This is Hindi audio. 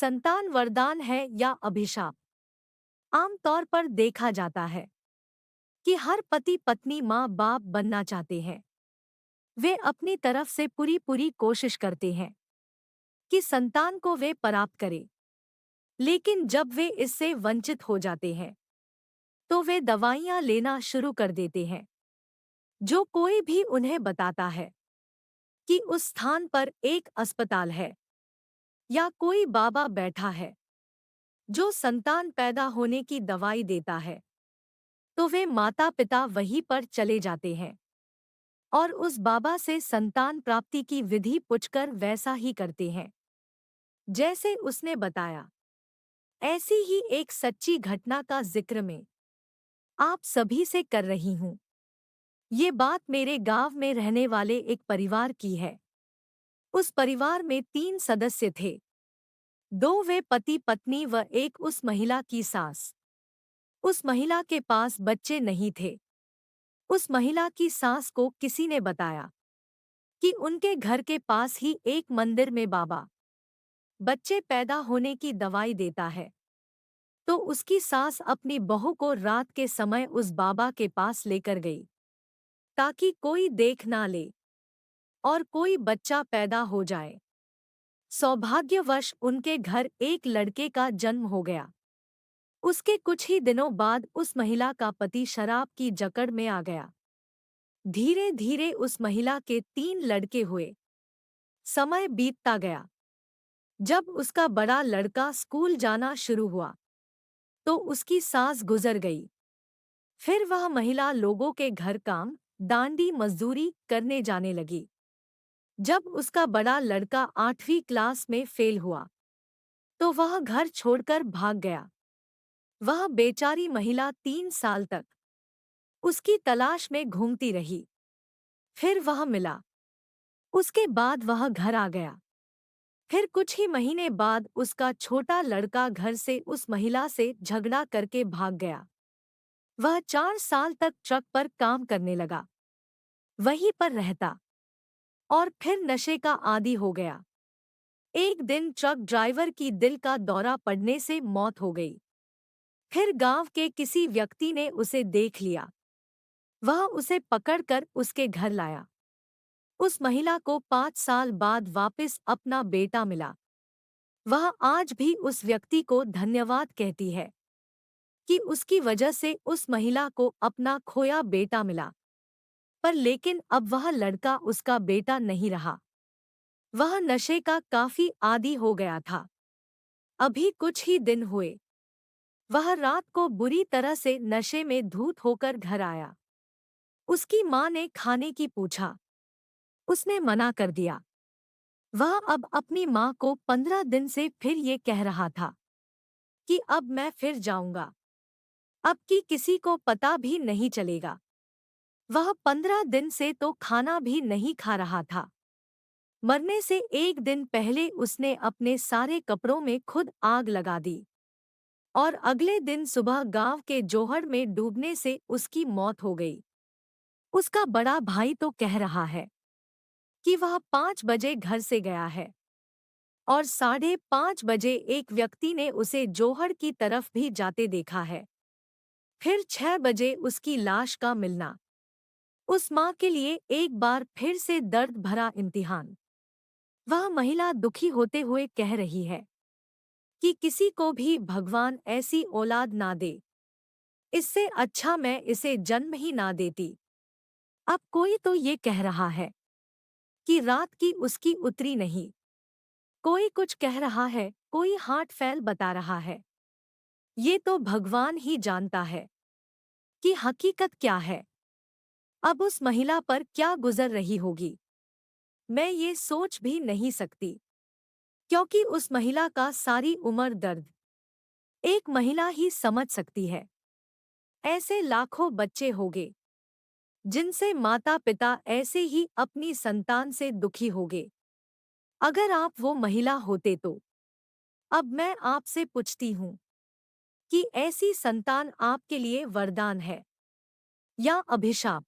संतान वरदान है या अभिशाप? आमतौर पर देखा जाता है कि हर पति पत्नी माँ बाप बनना चाहते हैं। वे अपनी तरफ से पूरी पूरी कोशिश करते हैं कि संतान को वे प्राप्त करें। लेकिन जब वे इससे वंचित हो जाते हैं तो वे दवाइयाँ लेना शुरू कर देते हैं। जो कोई भी उन्हें बताता है कि उस स्थान पर एक अस्पताल है या कोई बाबा बैठा है जो संतान पैदा होने की दवाई देता है, तो वे माता पिता वहीं पर चले जाते हैं और उस बाबा से संतान प्राप्ति की विधि पूछकर वैसा ही करते हैं जैसे उसने बताया। ऐसी ही एक सच्ची घटना का जिक्र मैं आप सभी से कर रही हूँ। ये बात मेरे गांव में रहने वाले एक परिवार की है। उस परिवार में 3 सदस्य थे। 2 वे पति पत्नी व एक उस महिला की सास। उस महिला के पास बच्चे नहीं थे। उस महिला की सास को किसी ने बताया कि उनके घर के पास ही एक मंदिर में बाबा बच्चे पैदा होने की दवाई देता है। तो उसकी सास अपनी बहू को रात के समय उस बाबा के पास लेकर गई ताकि कोई देख ना ले और कोई बच्चा पैदा हो जाए। सौभाग्यवश उनके घर एक लड़के का जन्म हो गया। उसके कुछ ही दिनों बाद उस महिला का पति शराब की जकड़ में आ गया। धीरे धीरे उस महिला के 3 लड़के हुए। समय बीतता गया। जब उसका बड़ा लड़का स्कूल जाना शुरू हुआ तो उसकी सास गुजर गई। फिर वह महिला लोगों के घर काम दांडी मजदूरी करने जाने लगी। जब उसका बड़ा लड़का 8वीं क्लास में फेल हुआ तो वह घर छोड़कर भाग गया। वह बेचारी महिला 3 साल तक उसकी तलाश में घूमती रही। फिर वह मिला। उसके बाद वह घर आ गया। फिर कुछ ही महीने बाद उसका छोटा लड़का घर से उस महिला से झगड़ा करके भाग गया। वह 4 साल तक ट्रक पर काम करने लगा, वहीं पर रहता और फिर नशे का आदी हो गया। एक दिन ट्रक ड्राइवर की दिल का दौरा पड़ने से मौत हो गई। फिर गांव के किसी व्यक्ति ने उसे देख लिया। वह उसे पकड़कर उसके घर लाया। उस महिला को 5 साल बाद वापस अपना बेटा मिला। वह आज भी उस व्यक्ति को धन्यवाद कहती है कि उसकी वजह से उस महिला को अपना खोया बेटा मिला। पर लेकिन अब वह लड़का उसका बेटा नहीं रहा। वह नशे का काफी आदी हो गया था। अभी कुछ ही दिन हुए, वह रात को बुरी तरह से नशे में धूत होकर घर आया। उसकी माँ ने खाने की पूछा। उसने मना कर दिया। वह अब अपनी माँ को 15 दिन से फिर ये कह रहा था कि अब मैं फिर जाऊंगा। अब कि किसी को पता भी नहीं चलेगा। वह 15 दिन से तो खाना भी नहीं खा रहा था। मरने से एक दिन पहले उसने अपने सारे कपड़ों में खुद आग लगा दी और अगले दिन सुबह गांव के जोहड़ में डूबने से उसकी मौत हो गई। उसका बड़ा भाई तो कह रहा है कि वह 5 बजे घर से गया है और 5:30 बजे एक व्यक्ति ने उसे जोहड़ की तरफ भी जाते देखा है। फिर 6 बजे उसकी लाश का मिलना उस माँ के लिए एक बार फिर से दर्द भरा इम्तिहान। वह महिला दुखी होते हुए कह रही है कि किसी को भी भगवान ऐसी औलाद ना दे। इससे अच्छा मैं इसे जन्म ही ना देती। अब कोई तो ये कह रहा है कि रात की उसकी उतरी नहीं। कोई कुछ कह रहा है, कोई हार्ट फेल बता रहा है। ये तो भगवान ही जानता है कि हकीकत क्या है। अब उस महिला पर क्या गुजर रही होगी, मैं ये सोच भी नहीं सकती, क्योंकि उस महिला का सारी उम्र दर्द एक महिला ही समझ सकती है। ऐसे लाखों बच्चे होंगे जिनसे माता पिता ऐसे ही अपनी संतान से दुखी होंगे। अगर आप वो महिला होते तो अब मैं आपसे पूछती हूँ कि ऐसी संतान आपके लिए वरदान है या अभिशाप?